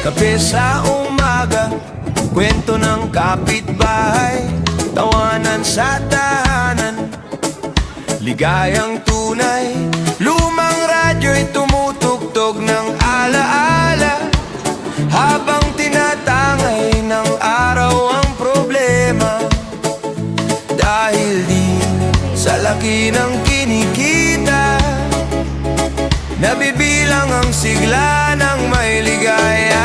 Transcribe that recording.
Kape sa umaga, kwento ng kapitbahay, tawanan sa tahanan, ligayang tunay. Lumang radyo'y tumutugtog ng alaala, habang tinatangay ng araw ang problema. Dahil di sa laki ng kinikita, nabibilang ang sigla ng may ligaya.